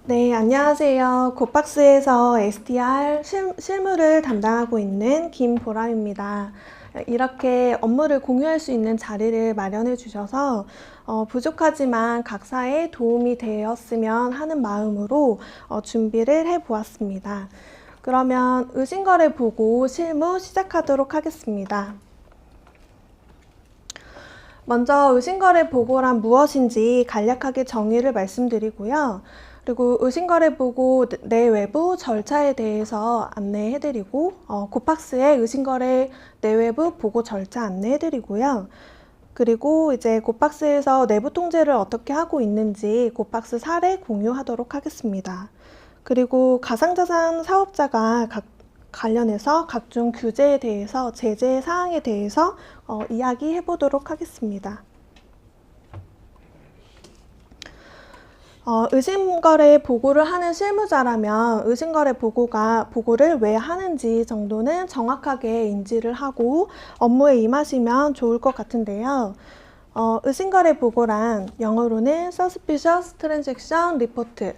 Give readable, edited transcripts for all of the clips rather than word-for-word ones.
네, 안녕하세요. 곱박스에서 SDR 실무를 담당하고 있는 김보람입니다. 이렇게 업무를 공유할 수 있는 자리를 마련해 주셔서 부족하지만 각사에 도움이 되었으면 하는 마음으로 준비를 해 보았습니다. 그러면 의심거래 보고 실무 시작하도록 하겠습니다. 먼저 의심거래 보고란 무엇인지 간략하게 정의를 말씀드리고요. 그리고 의심거래 보고 내외부 절차에 대해서 안내해드리고 곱박스의 의심거래 내외부 보고 절차 안내해드리고요. 그리고 이제 곱박스에서 내부 통제를 어떻게 하고 있는지 곱박스 사례 공유하도록 하겠습니다. 그리고 가상자산 사업자가 관련해서 각종 규제에 대해서 제재 사항에 대해서 이야기해 보도록 하겠습니다. 의심거래 보고를 하는 실무자라면 의심거래 보고를 왜 하는지 정도는 정확하게 인지를 하고 업무에 임하시면 좋을 것 같은데요. 의심거래 보고란 영어로는 Suspicious Transaction Report,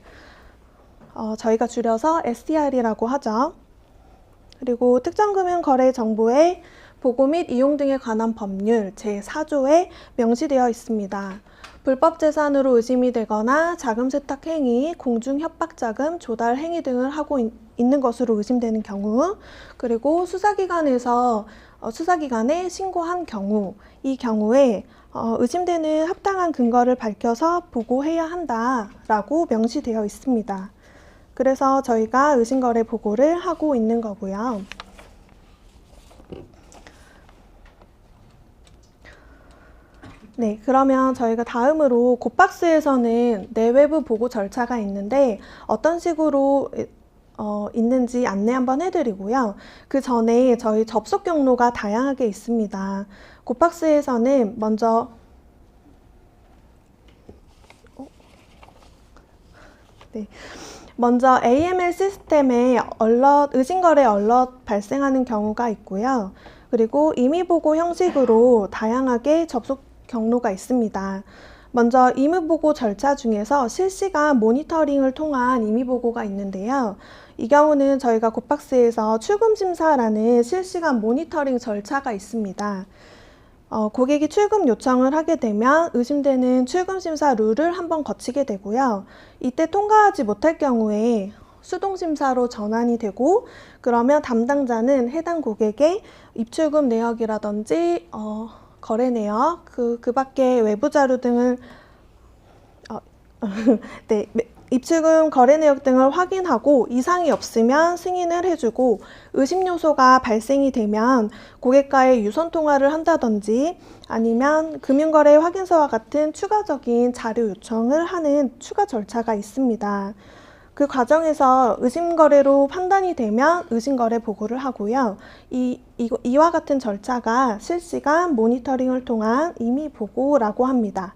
저희가 줄여서 STR이라고 하죠. 그리고 특정금융거래 정보의 보고 및 이용 등에 관한 법률 제4조에 명시되어 있습니다. 불법 재산으로 의심이 되거나 자금 세탁 행위, 공중 협박 자금 조달 행위 등을 하고 있는 것으로 의심되는 경우, 그리고 수사기관에 신고한 경우, 이 경우에 의심되는 합당한 근거를 밝혀서 보고해야 한다라고 명시되어 있습니다. 그래서 저희가 의심거래 보고를 하고 있는 거고요. 네, 그러면 저희가 다음으로 곱박스에서는 내외부 보고 절차가 있는데 어떤 식으로 있는지 안내 한번 해드리고요. 그 전에 저희 접속 경로가 다양하게 있습니다. 곱박스에서는 먼저 AML 시스템에 의심거래 얼럿 발생하는 경우가 있고요. 그리고 임의보고 형식으로 다양하게 접속 경로가 있습니다. 먼저 임의보고 절차 중에서 실시간 모니터링을 통한 임의보고가 있는데요. 이 경우는 저희가 곱박스에서 출금심사라는 실시간 모니터링 절차가 있습니다. 고객이 출금 요청을 하게 되면 의심되는 출금심사 룰을 한번 거치게 되고요. 이때 통과하지 못할 경우에 수동심사로 전환이 되고, 그러면 담당자는 해당 고객의 입출금 내역이라든지 거래 내역, 그 밖에 외부 자료 등을 네, 입출금 거래 내역 등을 확인하고 이상이 없으면 승인을 해주고, 의심 요소가 발생이 되면 고객과의 유선 통화를 한다든지 아니면 금융거래 확인서와 같은 추가적인 자료 요청을 하는 추가 절차가 있습니다. 그 과정에서 의심거래로 판단이 되면 의심거래 보고를 하고요. 이와 같은 절차가 실시간 모니터링을 통한 임의보고라고 합니다.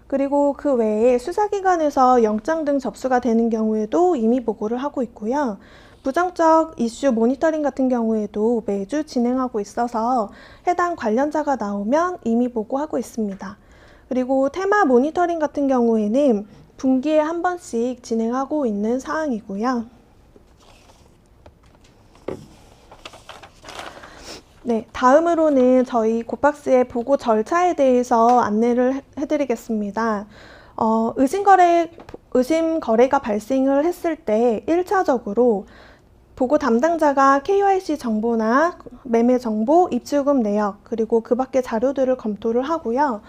그리고 그 외에 수사기관에서 영장 등 접수가 되는 경우에도 임의보고를 하고 있고요. 부정적 이슈 모니터링 같은 경우에도 매주 진행하고 있어서 해당 관련자가 나오면 임의보고하고 있습니다. 그리고 테마 모니터링 같은 경우에는 분기에 한 번씩 진행하고 있는 사항이고요. 네, 다음으로는 저희 곱박스의 보고 절차에 대해서 안내를 해드리겠습니다. 의심거래가 발생을 했을 때 1차적으로 보고 담당자가 KYC 정보나 매매 정보, 입출금 내역, 그리고 그 밖의 자료들을 검토를 하고요.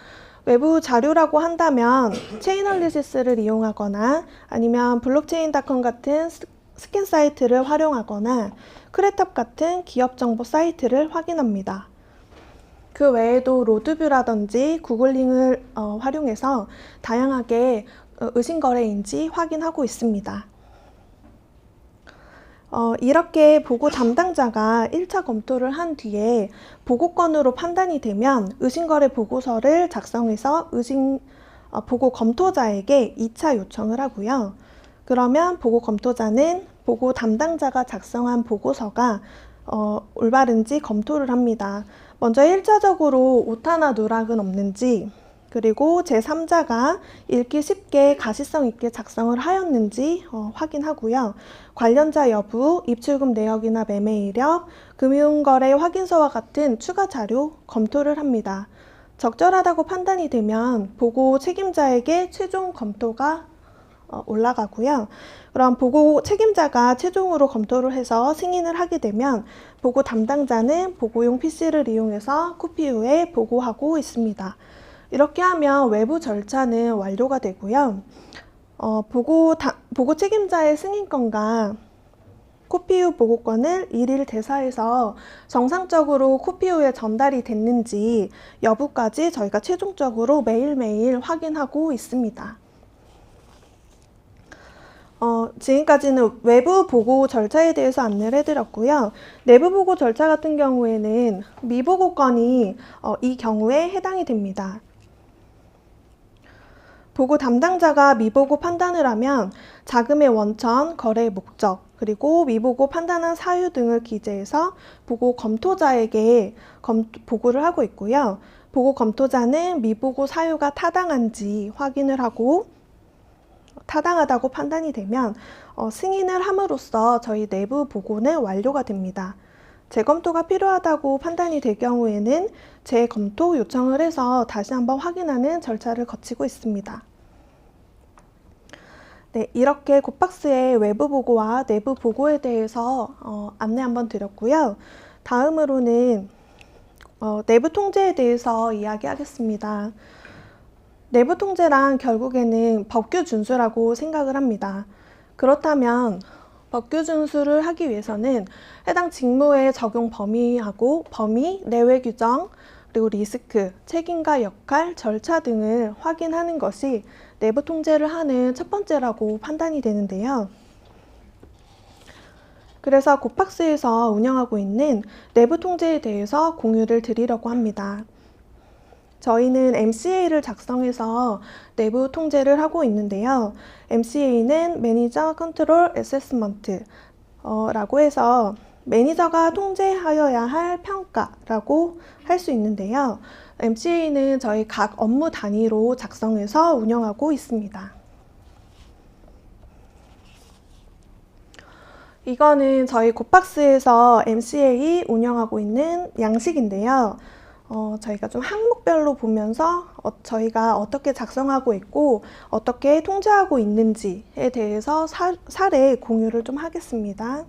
외부 자료라고 한다면 체인얼리시스를 이용하거나 아니면 블록체인닷컴 같은 스캔 사이트를 활용하거나 크레탑 같은 기업 정보 사이트를 확인합니다. 그 외에도 로드뷰라든지 구글링을 활용해서 다양하게 의심거래인지 확인하고 있습니다. 이렇게 보고 담당자가 1차 검토를 한 뒤에 보고건으로 판단이 되면 의심거래 보고서를 작성해서 보고 검토자에게 2차 요청을 하고요. 그러면 보고 검토자는 보고 담당자가 작성한 보고서가 올바른지 검토를 합니다. 먼저 1차적으로 오타나 누락은 없는지, 그리고 제3자가 읽기 쉽게 가시성 있게 작성을 하였는지 확인하고요. 관련자 여부, 입출금 내역이나 매매 이력, 금융거래 확인서와 같은 추가 자료 검토를 합니다. 적절하다고 판단이 되면 보고 책임자에게 최종 검토가 올라가고요. 그럼 보고 책임자가 최종으로 검토를 해서 승인을 하게 되면 보고 담당자는 보고용 PC를 이용해서 코피 후에 보고하고 있습니다. 이렇게 하면 외부 절차는 완료가 되고요. 보고 책임자의 승인권과 코피 후 보고권을 일일 대사해서 정상적으로 코피 후에 전달이 됐는지 여부까지 저희가 최종적으로 매일매일 확인하고 있습니다. 지금까지는 외부 보고 절차에 대해서 안내를 해드렸고요. 내부 보고 절차 같은 경우에는 미보고권이 이 경우에 해당이 됩니다. 보고 담당자가 미보고 판단을 하면 자금의 원천, 거래의 목적, 그리고 미보고 판단한 사유 등을 기재해서 보고 검토자에게 보고를 하고 있고요. 보고 검토자는 미보고 사유가 타당한지 확인을 하고 타당하다고 판단이 되면 승인을 함으로써 저희 내부 보고는 완료가 됩니다. 재검토가 필요하다고 판단이 될 경우에는 재검토 요청을 해서 다시 한번 확인하는 절차를 거치고 있습니다. 네, 이렇게 곱박스의 외부 보고와 내부 보고에 대해서 안내 한번 드렸고요. 다음으로는 내부 통제에 대해서 이야기하겠습니다. 내부 통제란 결국에는 법규 준수라고 생각을 합니다. 그렇다면 법규 준수를 하기 위해서는 해당 직무의 적용 범위하고 범위, 내외 규정, 그리고 리스크, 책임과 역할, 절차 등을 확인하는 것이 내부 통제를 하는 첫 번째라고 판단이 되는데요. 그래서 곱박스에서 운영하고 있는 내부 통제에 대해서 공유를 드리려고 합니다. 저희는 MCA를 작성해서 내부 통제를 하고 있는데요. MCA는 매니저 컨트롤 어세스먼트 라고 해서 매니저가 통제하여야 할 평가라고 할 수 있는데요. MCA는 저희 각 업무 단위로 작성해서 운영하고 있습니다. 이거는 저희 곱박스에서 MCA 운영하고 있는 양식인데요. 저희가 좀 항목별로 보면서 저희가 어떻게 작성하고 있고 어떻게 통제하고 있는지에 대해서 사례 공유를 좀 하겠습니다.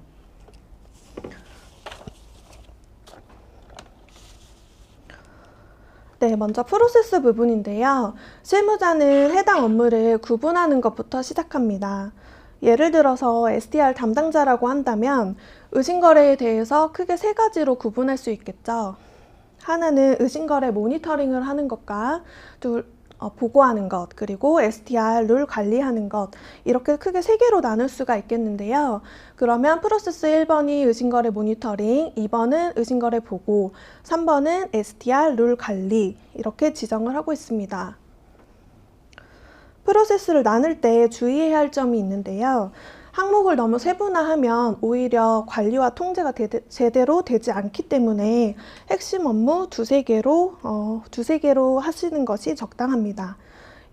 네, 먼저 프로세스 부분인데요. 실무자는 해당 업무를 구분하는 것부터 시작합니다. 예를 들어서 SDR 담당자라고 한다면 의심거래에 대해서 크게 세 가지로 구분할 수 있겠죠. 하나는 의심거래 모니터링을 하는 것과 보고하는 것, 그리고 SDR 룰 관리하는 것, 이렇게 크게 세 개로 나눌 수가 있겠는데요. 그러면 프로세스 1번이 의심거래 모니터링, 2번은 의심거래 보고, 3번은 SDR 룰 관리, 이렇게 지정을 하고 있습니다. 프로세스를 나눌 때 주의해야 할 점이 있는데요. 항목을 너무 세분화하면 오히려 관리와 통제가 제대로 되지 않기 때문에 핵심 업무 두세 개로 하시는 것이 적당합니다.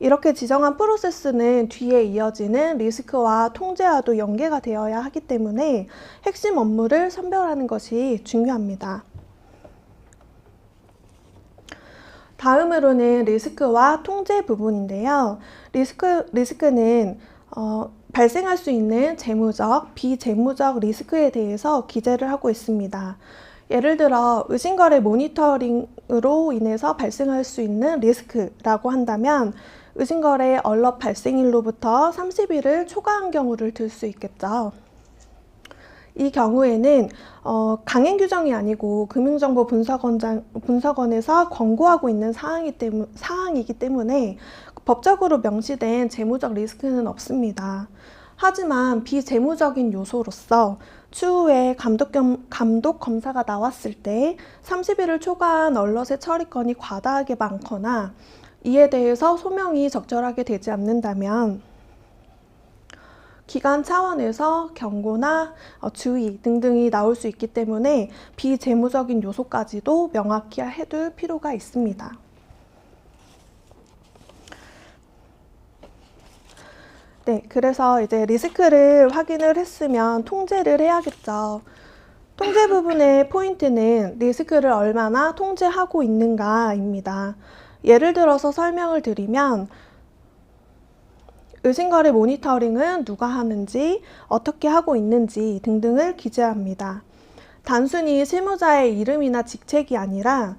이렇게 지정한 프로세스는 뒤에 이어지는 리스크와 통제와도 연계가 되어야 하기 때문에 핵심 업무를 선별하는 것이 중요합니다. 다음으로는 리스크와 통제 부분인데요. 리스크는 발생할 수 있는 재무적, 비재무적 리스크에 대해서 기재를 하고 있습니다. 예를 들어 의심거래 모니터링으로 인해서 발생할 수 있는 리스크라고 한다면 의심거래 얼럿 발생일로부터 30일을 초과한 경우를 들 수 있겠죠. 이 경우에는 강행 규정이 아니고 금융정보분석원에서 권고하고 있는 사항이기 때문에 법적으로 명시된 재무적 리스크는 없습니다. 하지만 비재무적인 요소로서 추후에 감독 검사가 나왔을 때 30일을 초과한 얼럿의 처리건이 과다하게 많거나 이에 대해서 소명이 적절하게 되지 않는다면 기관 차원에서 경고나 주의 등등이 나올 수 있기 때문에 비재무적인 요소까지도 명확히 해둘 필요가 있습니다. 네, 그래서 이제 리스크를 확인을 했으면 통제를 해야겠죠. 통제 부분의 포인트는 리스크를 얼마나 통제하고 있는가입니다. 예를 들어서 설명을 드리면 의심거래 모니터링은 누가 하는지, 어떻게 하고 있는지 등등을 기재합니다. 단순히 실무자의 이름이나 직책이 아니라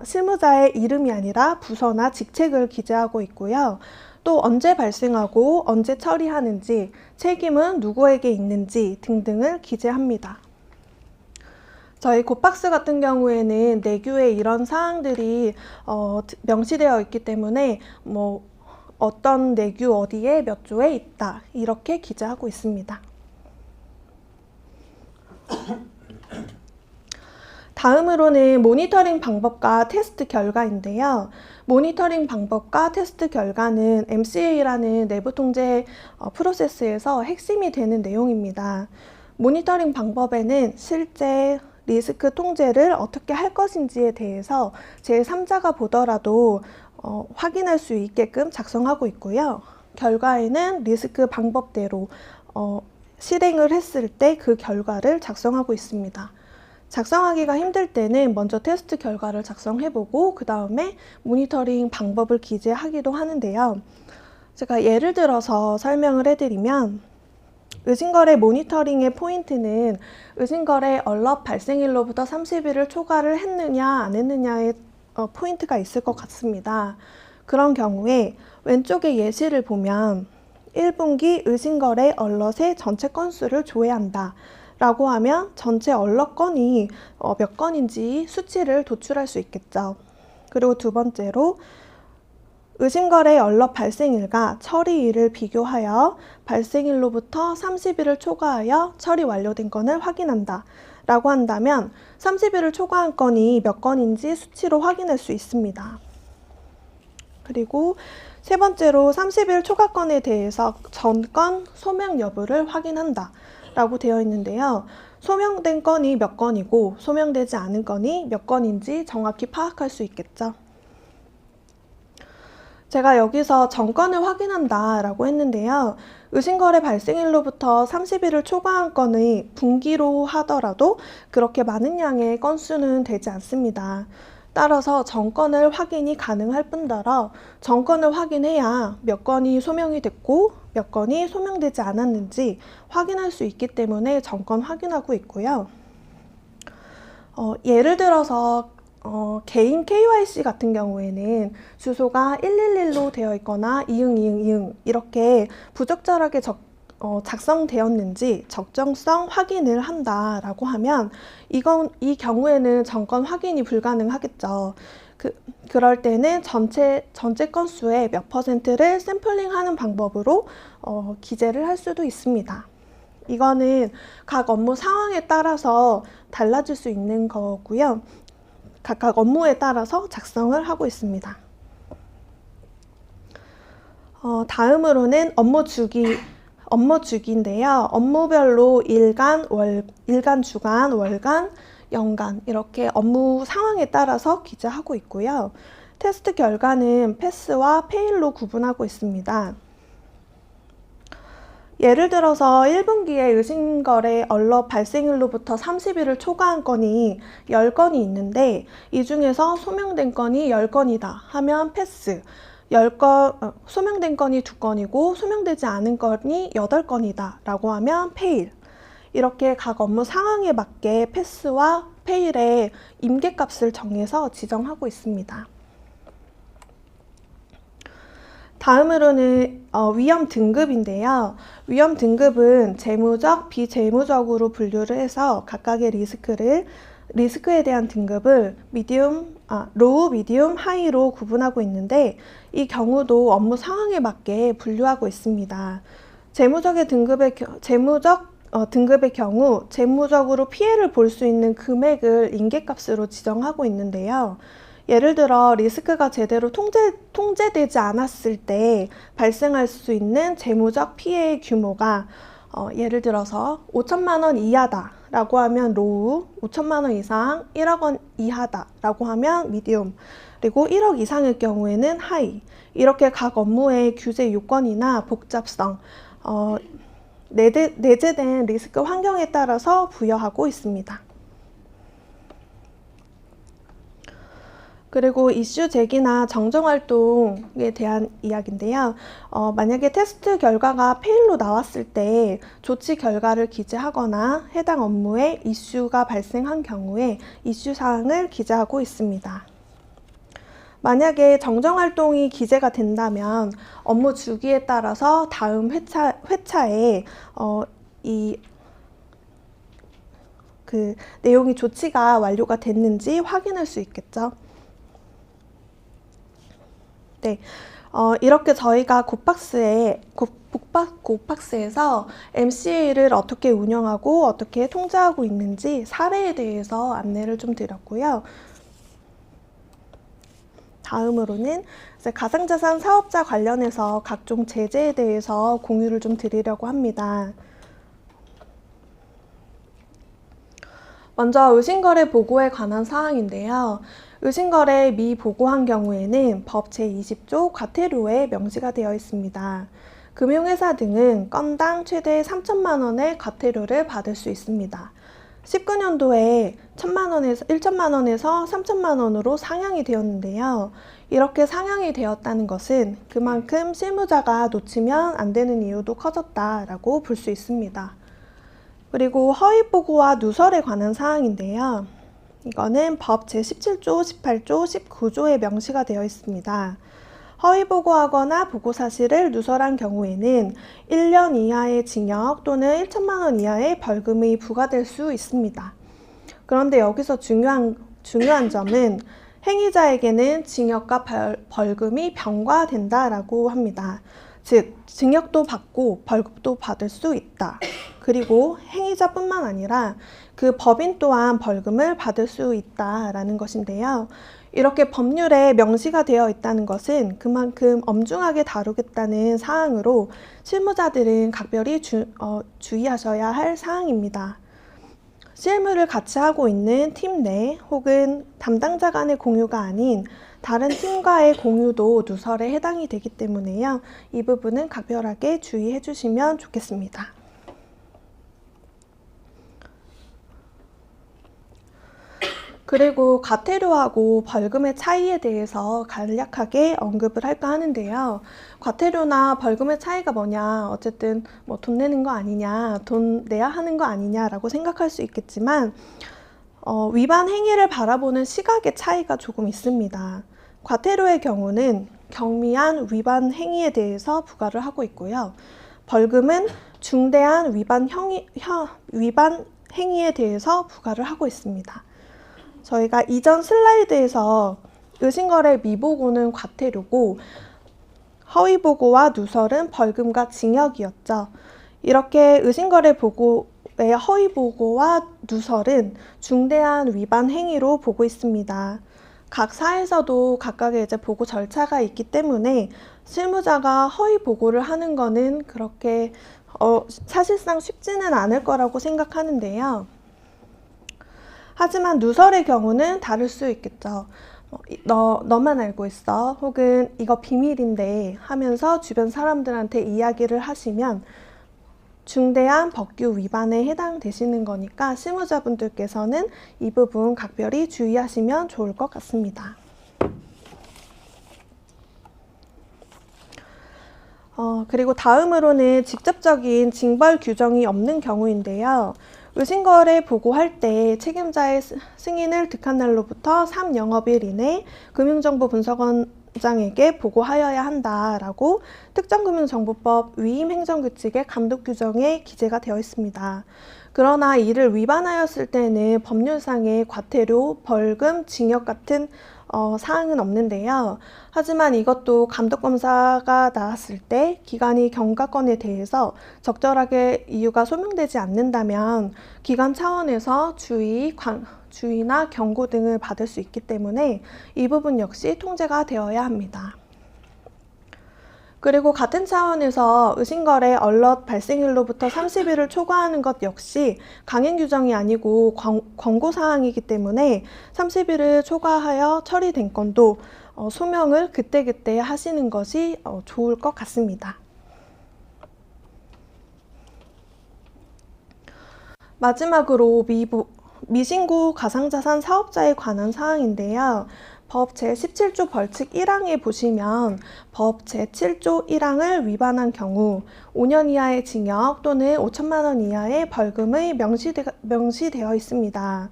실무자의 이름이 아니라 부서나 직책을 기재하고 있고요. 또 언제 발생하고 언제 처리하는지, 책임은 누구에게 있는지 등등을 기재합니다. 저희 곱박스 같은 경우에는 내규에 이런 사항들이 명시되어 있기 때문에 어떤 내규 어디에 몇 조에 있다 이렇게 기재하고 있습니다. 다음으로는 모니터링 방법과 테스트 결과인데요. 모니터링 방법과 테스트 결과는 MCA라는 내부 통제 프로세스에서 핵심이 되는 내용입니다. 모니터링 방법에는 실제 리스크 통제를 어떻게 할 것인지에 대해서 제3자가 보더라도 확인할 수 있게끔 작성하고 있고요. 결과에는 리스크 방법대로 실행을 했을 때 그 결과를 작성하고 있습니다. 작성하기가 힘들 때는 먼저 테스트 결과를 작성해보고 그 다음에 모니터링 방법을 기재하기도 하는데요. 제가 예를 들어서 설명을 해드리면 의심거래 모니터링의 포인트는 의심거래 얼럿 발생일로부터 30일을 초과를 했느냐 안 했느냐의 포인트가 있을 것 같습니다. 그런 경우에 왼쪽의 예시를 보면 1분기 의심거래 얼럿의 전체 건수를 조회한다 라고 하면 전체 얼럿 건이 몇 건인지 수치를 도출할 수 있겠죠. 그리고 두 번째로 의심거래 얼럿 발생일과 처리일을 비교하여 발생일로부터 30일을 초과하여 처리 완료된 건을 확인한다 라고 한다면 30일을 초과한 건이 몇 건인지 수치로 확인할 수 있습니다. 그리고 세 번째로 30일 초과 건에 대해서 전건 소명 여부를 확인한다 라고 되어 있는데요. 소명된 건이 몇 건이고 소명되지 않은 건이 몇 건인지 정확히 파악할 수 있겠죠. 제가 여기서 전건을 확인한다 라고 했는데요. 의심거래 발생일로부터 30일을 초과한 건의 분기로 하더라도 그렇게 많은 양의 건수는 되지 않습니다. 따라서 전건을 확인이 가능할 뿐더러 전건을 확인해야 몇 건이 소명이 됐고 몇 건이 소명되지 않았는지 확인할 수 있기 때문에 전건 확인하고 있고요. 예를 들어서 개인 KYC 같은 경우에는 주소가 111로 되어 있거나 이응 이렇게 부적절하게 작성되었는지 적정성 확인을 한다라고 하면 이 경우에는 전건 확인이 불가능하겠죠. 그럴 때는 전체 건수의 몇 %를 샘플링하는 방법으로 기재를 할 수도 있습니다. 이거는 각 업무 상황에 따라서 달라질 수 있는 거고요. 각각 업무에 따라서 작성을 하고 있습니다. 다음으로는 업무 주기인데요. 업무별로 일간, 주간, 월간, 연간 이렇게 업무 상황에 따라서 기재하고 있고요. 테스트 결과는 패스와 페일로 구분하고 있습니다. 예를 들어서 1분기에 의심거래 얼럿 발생일로부터 30일을 초과한 건이 10건이 있는데 이 중에서 소명된 건이 10건이다 하면 패스, 소명된 건이 2건이고 소명되지 않은 건이 8건이다 라고 하면 페일. 이렇게 각 업무 상황에 맞게 패스와 페일의 임계값을 정해서 지정하고 있습니다. 다음으로는 위험 등급인데요. 위험 등급은 재무적, 비재무적으로 분류를 해서 각각의 리스크에 대한 등급을 로우, 미디움, 하이로 구분하고 있는데 이 경우도 업무 상황에 맞게 분류하고 있습니다. 재무적 등급의 경우 재무적으로 피해를 볼 수 있는 금액을 임계값으로 지정하고 있는데요. 예를 들어 리스크가 제대로 통제되지 않았을 때 발생할 수 있는 재무적 피해의 규모가 예를 들어서 5천만 원 이하다 라고 하면 로우, 5천만 원 이상, 1억 원 이하다 라고 하면 미디움, 그리고 1억 이상일 경우에는 하이. 이렇게 각 업무의 규제 요건이나 복잡성, 내재된 리스크 환경에 따라서 부여하고 있습니다. 그리고 이슈 제기나 정정활동에 대한 이야기인데요. 만약에 테스트 결과가 페일로 나왔을 때 조치 결과를 기재하거나 해당 업무에 이슈가 발생한 경우에 이슈 사항을 기재하고 있습니다. 만약에 정정활동이 기재가 된다면 업무 주기에 따라서 다음 회차에 그 내용이 조치가 완료가 됐는지 확인할 수 있겠죠. 네, 이렇게 저희가 곱박스에서 MCA를 어떻게 운영하고 어떻게 통제하고 있는지 사례에 대해서 안내를 좀 드렸고요. 다음으로는 이제 가상자산 사업자 관련해서 각종 제재에 대해서 공유를 좀 드리려고 합니다. 먼저 의심거래 보고에 관한 사항인데요. 의심거래 미보고한 경우에는 법 제20조 과태료에 명시가 되어 있습니다. 금융회사 등은 건당 최대 3천만 원의 과태료를 받을 수 있습니다. 19년도에 1천만 원에서 3천만 원으로 상향이 되었는데요. 이렇게 상향이 되었다는 것은 그만큼 실무자가 놓치면 안 되는 이유도 커졌다라고 볼 수 있습니다. 그리고 허위보고와 누설에 관한 사항인데요. 이거는 법 제17조, 18조, 19조에 명시가 되어 있습니다. 허위보고하거나 보고사실을 누설한 경우에는 1년 이하의 징역 또는 1천만 원 이하의 벌금이 부과될 수 있습니다. 그런데 여기서 중요한 점은 행위자에게는 징역과 벌금이 병과된다라고 합니다. 즉, 징역도 받고 벌금도 받을 수 있다. 그리고 행위자뿐만 아니라 그 법인 또한 벌금을 받을 수 있다라는 것인데요. 이렇게 법률에 명시가 되어 있다는 것은 그만큼 엄중하게 다루겠다는 사항으로 실무자들은 각별히 주의하셔야 할 사항입니다. 실무를 같이 하고 있는 팀 내 혹은 담당자 간의 공유가 아닌 다른 팀과의 공유도 누설에 해당이 되기 때문에요. 이 부분은 각별하게 주의해 주시면 좋겠습니다. 그리고 과태료하고 벌금의 차이에 대해서 간략하게 언급을 할까 하는데요. 과태료나 벌금의 차이가 뭐냐, 어쨌든 뭐 돈 내는 거 아니냐, 돈 내야 하는 거 아니냐라고 생각할 수 있겠지만 위반 행위를 바라보는 시각의 차이가 조금 있습니다. 과태료의 경우는 경미한 위반 행위에 대해서 부과를 하고 있고요. 벌금은 중대한 위반 행위에 대해서 부과를 하고 있습니다. 저희가 이전 슬라이드에서 의심거래 미보고는 과태료고 허위보고와 누설은 벌금과 징역이었죠. 이렇게 의심거래 보고의 허위보고와 누설은 중대한 위반 행위로 보고 있습니다. 각 사에서도 각각의 이제 보고 절차가 있기 때문에 실무자가 허위보고를 하는 거는 그렇게 사실상 쉽지는 않을 거라고 생각하는데요. 하지만 누설의 경우는 다를 수 있겠죠. 너만 알고 있어. 혹은 이거 비밀인데 하면서 주변 사람들한테 이야기를 하시면 중대한 법규 위반에 해당되시는 거니까 실무자분들께서는 이 부분 각별히 주의하시면 좋을 것 같습니다. 그리고 다음으로는 직접적인 징벌 규정이 없는 경우인데요. 의심거래 보고할 때 책임자의 승인을 득한 날로부터 3영업일 이내 금융정보분석원장에게 보고하여야 한다라고 특정금융정보법 위임행정규칙의 감독규정에 기재가 되어 있습니다. 그러나 이를 위반하였을 때는 법률상의 과태료, 벌금, 징역 같은 사항은 없는데요. 하지만 이것도 감독검사가 나왔을 때 기관이 경과건에 대해서 적절하게 이유가 소명되지 않는다면 기관 차원에서 주의나 경고 등을 받을 수 있기 때문에 이 부분 역시 통제가 되어야 합니다. 그리고 같은 차원에서 의심거래 얼럿 발생일로부터 30일을 초과하는 것 역시 강행 규정이 아니고 권고 사항이기 때문에 30일을 초과하여 처리된 건도 소명을 그때그때 하시는 것이 좋을 것 같습니다. 마지막으로 미신고 가상자산 사업자에 관한 사항인데요. 법 제17조 벌칙 1항에 보시면 법 제7조 1항을 위반한 경우 5년 이하의 징역 또는 5천만 원 이하의 벌금이 명시되어 있습니다.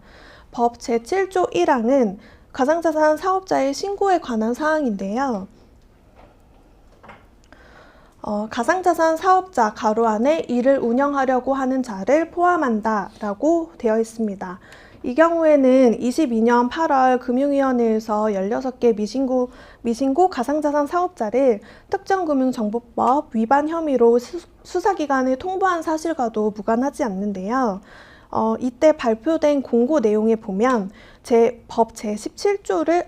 법 제7조 1항은 가상자산 사업자의 신고에 관한 사항인데요. 가상자산 사업자 가로 안에 이를 운영하려고 하는 자를 포함한다 라고 되어 있습니다. 이 경우에는 22년 8월 금융위원회에서 16개 미신고 가상자산 사업자를 특정금융정보법 위반 혐의로 수사기관에 통보한 사실과도 무관하지 않는데요. 이때 발표된 공고 내용에 보면 법 제17조를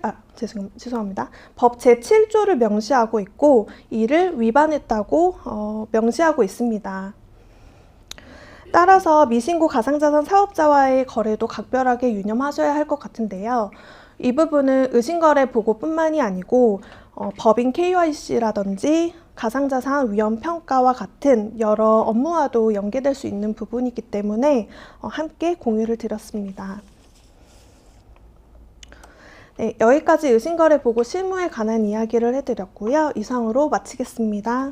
법 제7조를 명시하고 있고 이를 위반했다고 명시하고 있습니다. 따라서 미신고 가상자산 사업자와의 거래도 각별하게 유념하셔야 할 것 같은데요. 이 부분은 의심거래 보고뿐만이 아니고 법인 KYC라든지 가상자산 위험평가와 같은 여러 업무와도 연계될 수 있는 부분이기 때문에 함께 공유를 드렸습니다. 네, 여기까지 의심거래 보고 실무에 관한 이야기를 해드렸고요. 이상으로 마치겠습니다.